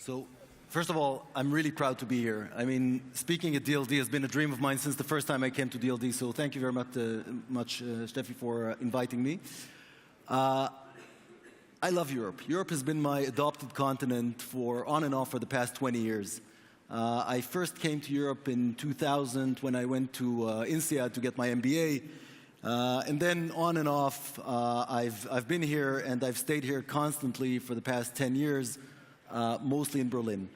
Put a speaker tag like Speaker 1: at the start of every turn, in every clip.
Speaker 1: So, first of all, I'm really proud to be here. I mean, speaking at DLD has been a dream of mine since the first time I came to DLD, so thank you very much, Steffi, for inviting me. I love Europe. Europe has been my adopted continent for on and off for the past 20 years. I first came to Europe in 2000 when I went to INSEAD to get my MBA. And then on and off, I've been here and I've stayed here constantly for the past 10 years, mostly in Berlin.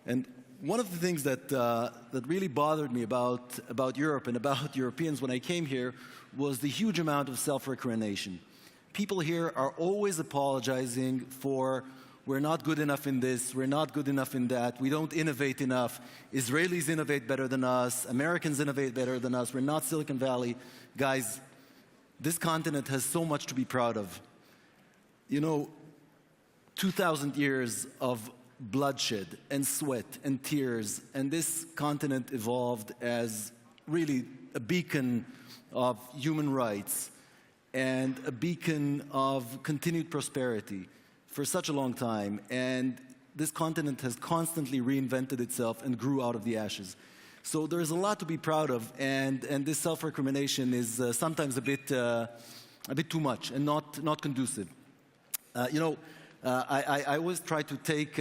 Speaker 1: And one of the things that really bothered me about Europe and about Europeans when I came here was the huge amount of self-recrimination. People here are always apologizing for we're not good enough in this, we're not good enough in that, we don't innovate enough, Israelis innovate better than us, Americans innovate better than us, we're not Silicon Valley. Guys, this continent has so much to be proud of. You know, 2,000 years of bloodshed and sweat and tears, and this continent evolved as really a beacon of human rights and a beacon of continued prosperity for such a long time. And this continent has constantly reinvented itself and grew out of the ashes. So there's a lot to be proud of, and this self-recrimination is sometimes a bit too much and not conducive. I always try to take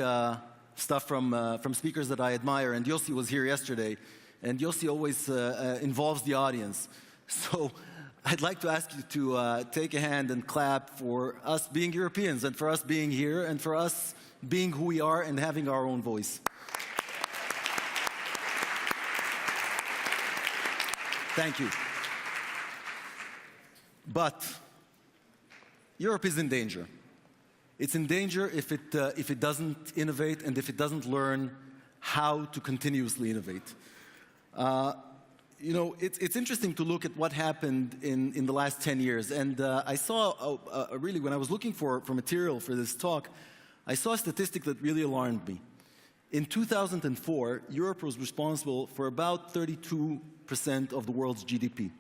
Speaker 1: stuff from speakers that I admire, and Yossi was here yesterday, and Yossi always involves the audience. So I'd like to ask you to take a hand and clap for us being Europeans, and for us being here, and for us being who we are and having our own voice. Thank you. But Europe is in danger. It's in danger if it doesn't innovate and if it doesn't learn how to continuously innovate. You know, it's interesting to look at what happened in the last 10 years. And I saw, really, when I was looking for material for this talk, I saw a statistic that really alarmed me. In 2004, Europe was responsible for about 32% of the world's GDP.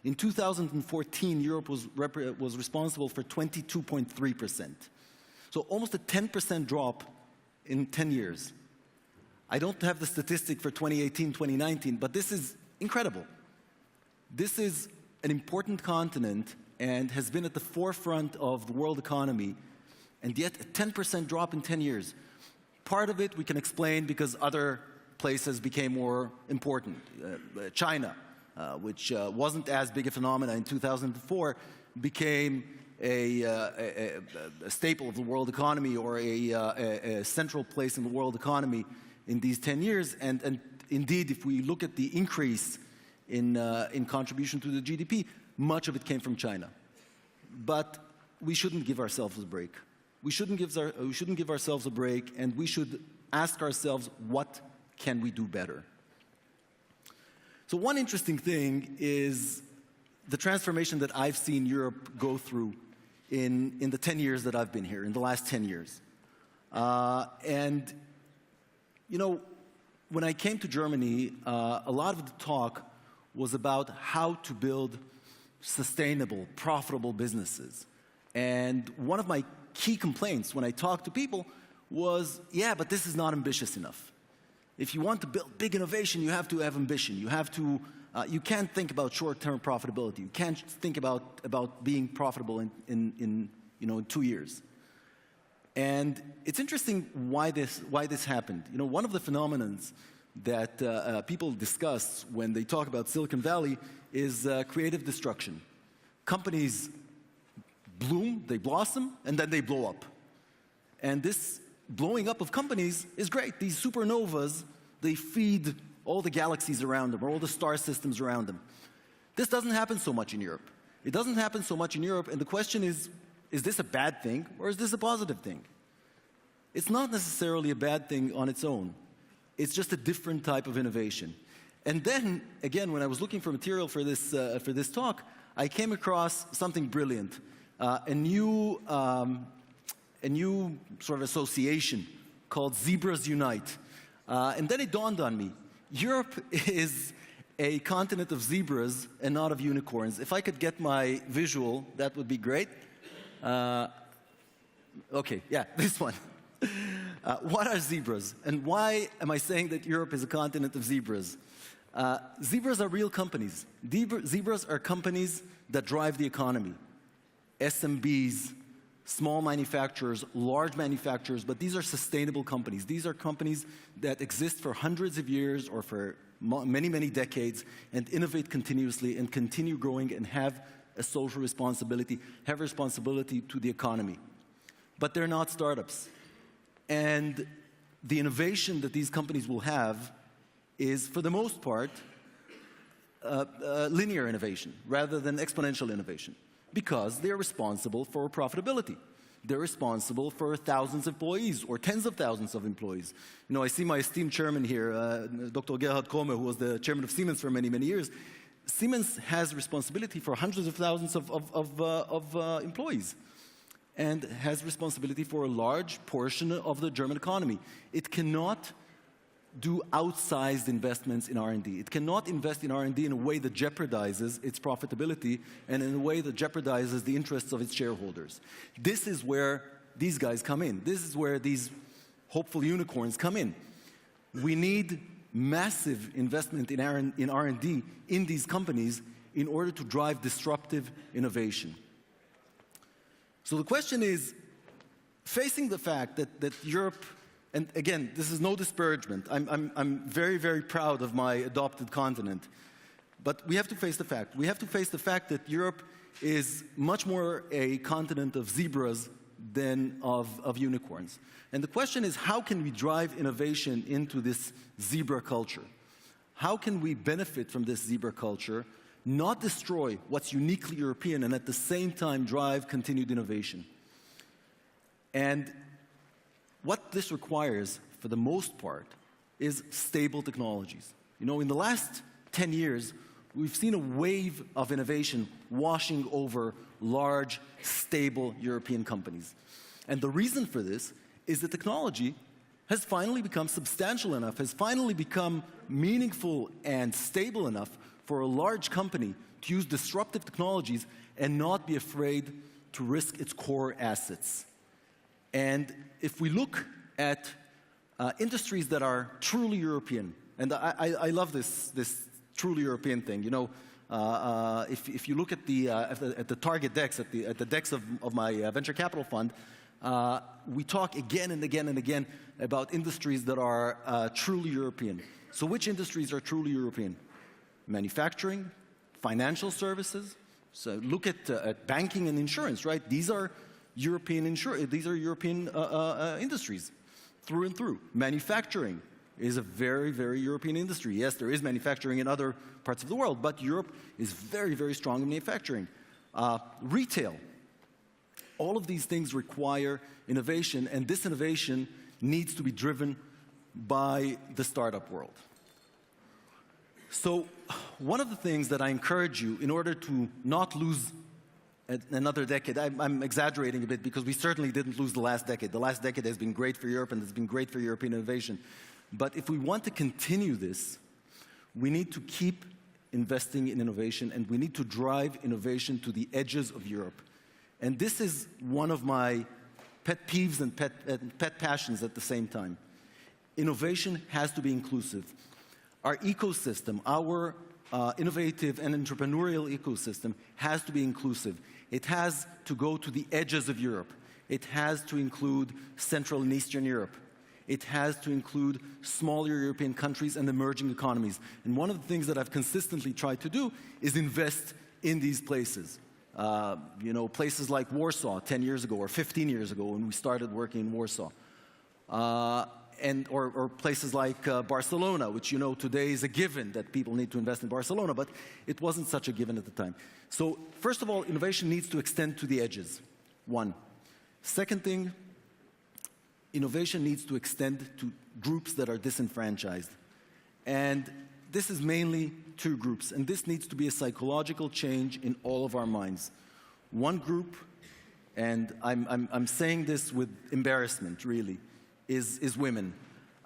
Speaker 1: In 2014, Europe was responsible for 22.3%. So almost a 10% drop in 10 years. I don't have the statistic for 2018, 2019, but this is incredible. This is an important continent and has been at the forefront of the world economy, and yet a 10% drop in 10 years. Part of it we can explain because other places became more important. China, which wasn't as big a phenomenon in 2004, became a staple of the world economy, or a central place in the world economy in these 10 years. And indeed, if we look at the increase in contribution to the GDP, much of it came from China. But we shouldn't give ourselves a break. We shouldn't give ourselves a break, and we should ask ourselves, what can we do better? So one interesting thing is the transformation that I've seen Europe go through in the 10 years that I've been here, in the last 10 years. And, you know, when I came to Germany, a lot of the talk was about how to build sustainable, profitable businesses. And one of my key complaints when I talked to people was, yeah, but this is not ambitious enough. If you want to build big innovation, you have to have ambition. You have to, you can't think about short-term profitability. You can't think about being profitable in 2 years. And it's interesting why this happened. You know, one of the phenomena that people discuss when they talk about Silicon Valley is creative destruction. Companies bloom, they blossom, and then they blow up. And this blowing up of companies is great. These supernovas, they feed all the galaxies around them, or all the star systems around them. This doesn't happen so much in Europe. It doesn't happen so much in Europe, and the question is this a bad thing, or is this a positive thing? It's not necessarily a bad thing on its own. It's just a different type of innovation. And then, again, when I was looking for material for this talk, I came across something brilliant. A new sort of association called Zebras Unite. And then it dawned on me, Europe is a continent of zebras and not of unicorns. If I could get my visual, that would be great. Okay, yeah, this one. What are zebras? And why am I saying that Europe is a continent of zebras? Zebras are real companies. Zebras are companies that drive the economy. SMBs, small manufacturers, large manufacturers, but these are sustainable companies. These are companies that exist for hundreds of years or for many, many decades and innovate continuously and continue growing and have a social responsibility, have responsibility to the economy. But they're not startups. And the innovation that these companies will have is, for the most part, linear innovation rather than exponential innovation, because they're responsible for profitability. They're responsible for thousands of employees or tens of thousands of employees. You know, I see my esteemed chairman here, Dr. Gerhard Kromme, who was the chairman of Siemens for many, many years. Siemens has responsibility for hundreds of thousands of employees and has responsibility for a large portion of the German economy. It cannot do outsized investments in R&D. It cannot invest in R&D in a way that jeopardizes its profitability and in a way that jeopardizes the interests of its shareholders. This is where these guys come in. This is where these hopeful unicorns come in. We need massive investment in R&D in these companies in order to drive disruptive innovation. So the question is, facing the fact that Europe, and again, this is no disparagement. I'm very, very proud of my adopted continent. But we have to face the fact. We have to face the fact that Europe is much more a continent of zebras than of unicorns. And the question is, how can we drive innovation into this zebra culture? How can we benefit from this zebra culture, not destroy what's uniquely European, and at the same time drive continued innovation? And what this requires, for the most part, is stable technologies. You know, in the last 10 years, we've seen a wave of innovation washing over large, stable European companies. And the reason for this is that technology has finally become substantial enough, has finally become meaningful and stable enough for a large company to use disruptive technologies and not be afraid to risk its core assets. And if we look at industries that are truly European, and I love this truly European thing. You know, if you look at the target decks, at the decks of my venture capital fund, we talk again and again and again about industries that are truly European. So which industries are truly European? Manufacturing, financial services. So look at banking and insurance, right? These are European industries through and through. Manufacturing is a very, very European industry. Yes, there is manufacturing in other parts of the world, but Europe is very, very strong in manufacturing. Retail. All of these things require innovation, and this innovation needs to be driven by the startup world. So one of the things that I encourage you, in order to not lose another decade, I'm exaggerating a bit because we certainly didn't lose the last decade. The last decade has been great for Europe and it's been great for European innovation. But if we want to continue this, we need to keep investing in innovation and we need to drive innovation to the edges of Europe. And this is one of my pet peeves and pet passions at the same time. Innovation has to be inclusive. Our ecosystem, our innovative and entrepreneurial ecosystem has to be inclusive. It has to go to the edges of Europe. It has to include Central and Eastern Europe. It has to include smaller European countries and emerging economies. And one of the things that I've consistently tried to do is invest in these places. You know, places like Warsaw 10 years ago or 15 years ago when we started working in Warsaw. Or places like Barcelona, which, you know, today is a given that people need to invest in Barcelona, but it wasn't such a given at the time. So first of all, innovation needs to extend to the edges, one. Second thing, innovation needs to extend to groups that are disenfranchised. And this is mainly two groups, and this needs to be a psychological change in all of our minds. One group, and I'm saying this with embarrassment, really, is women.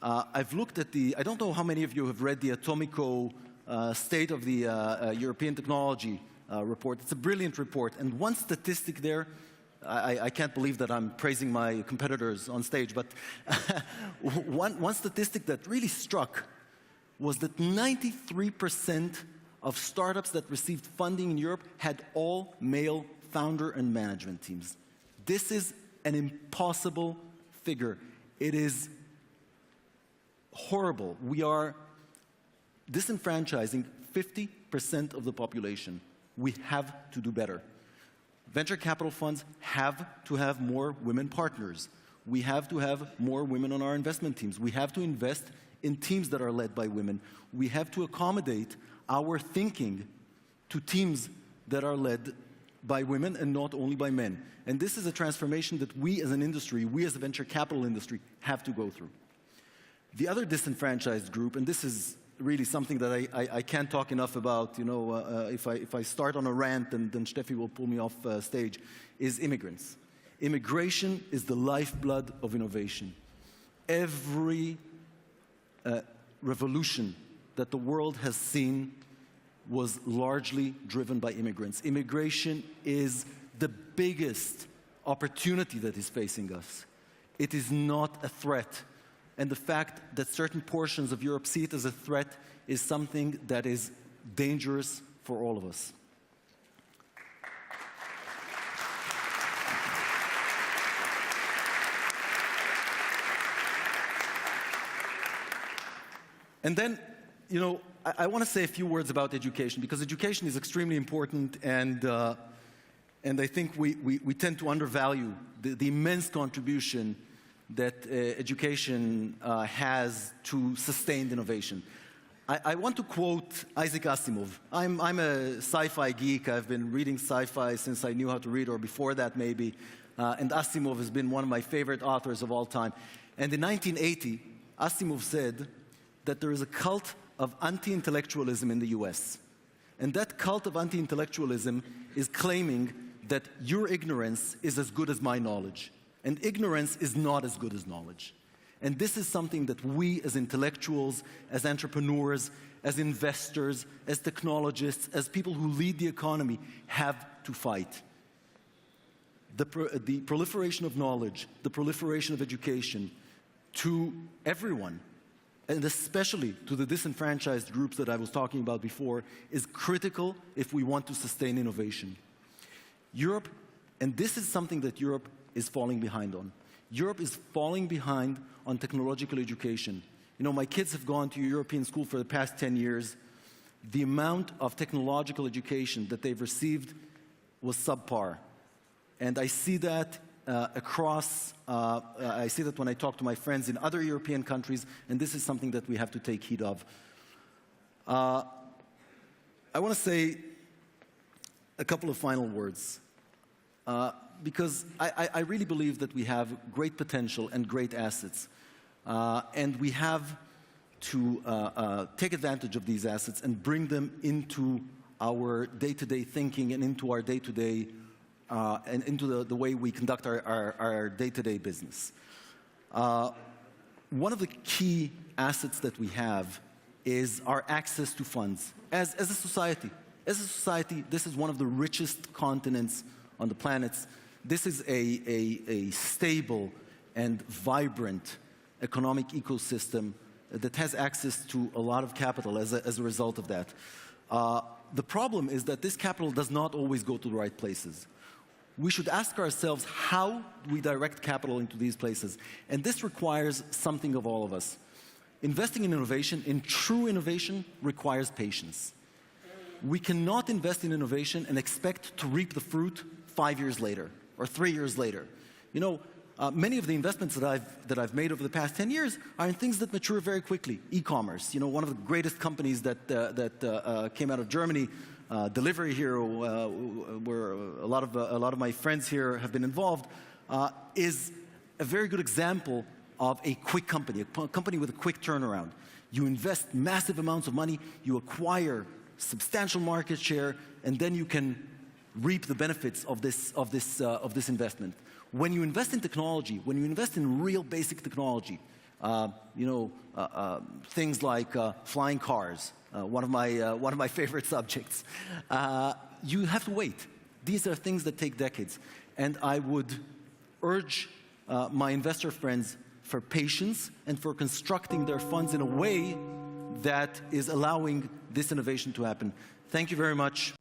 Speaker 1: I've looked at I don't know how many of you have read the Atomico State of the European Technology report. It's a brilliant report, and one statistic there I can't believe that I'm praising my competitors on stage, but one statistic that really struck was that 93% of startups that received funding in Europe had all male founder and management teams. This is an impossible figure. It is horrible. We are disenfranchising 50% of the population. We have to do better. Venture capital funds have to have more women partners. We have to have more women on our investment teams. We have to invest in teams that are led by women. We have to accommodate our thinking to teams that are led by women and not only by men. And this is a transformation that we as an industry, we as a venture capital industry, have to go through. The other disenfranchised group, and this is really something that I can't talk enough about, you know, if I start on a rant, then Steffi will pull me off stage, is immigrants. Immigration is the lifeblood of innovation. Every revolution that the world has seen was largely driven by immigrants. Immigration is the biggest opportunity that is facing us. It is not a threat. And the fact that certain portions of Europe see it as a threat is something that is dangerous for all of us. And then, you know, I want to say a few words about education, because education is extremely important, and I think we tend to undervalue the immense contribution that education has to sustained innovation. I want to quote Isaac Asimov. I'm a sci-fi geek. I've been reading sci-fi since I knew how to read, or before that maybe, and Asimov has been one of my favorite authors of all time. And in 1980, Asimov said that there is a cult of anti-intellectualism in the US. And that cult of anti-intellectualism is claiming that your ignorance is as good as my knowledge. And ignorance is not as good as knowledge. And this is something that we as intellectuals, as entrepreneurs, as investors, as technologists, as people who lead the economy have to fight. The proliferation of knowledge, the proliferation of education to everyone, and especially to the disenfranchised groups that I was talking about before, is critical if we want to sustain innovation. Europe, and this is something that Europe is falling behind on. Europe is falling behind on technological education. You know, my kids have gone to European school for the past 10 years. The amount of technological education that they've received was subpar. And I see that I see that when I talk to my friends in other European countries, and this is something that we have to take heed of. I want to say a couple of final words. Because I really believe that we have great potential and great assets. And we have to take advantage of these assets and bring them into our day-to-day thinking and into our day-to-day, and into the way we conduct our day-to-day business. One of the key assets that we have is our access to funds. As a society, this is one of the richest continents on the planet. This is a stable and vibrant economic ecosystem that has access to a lot of capital as a result of that. The problem is that this capital does not always go to the right places. We should ask ourselves how we direct capital into these places. And this requires something of all of us. Investing in innovation, in true innovation, requires patience. We cannot invest in innovation and expect to reap the fruit 5 years later or 3 years later. You know, many of the investments that I've made over the past 10 years are in things that mature very quickly. E-commerce, you know, one of the greatest companies that came out of Germany, Delivery Hero, where a lot of my friends here have been involved, is a very good example of a quick company, a company with a quick turnaround. You invest massive amounts of money, you acquire substantial market share, and then you can reap the benefits of this investment. When you invest in technology, when you invest in real basic technology, things like flying cars, one of my favorite subjects, you have to wait. These are things that take decades. and I would urge my investor friends for patience and for constructing their funds in a way that is allowing this innovation to happen. Thank you very much.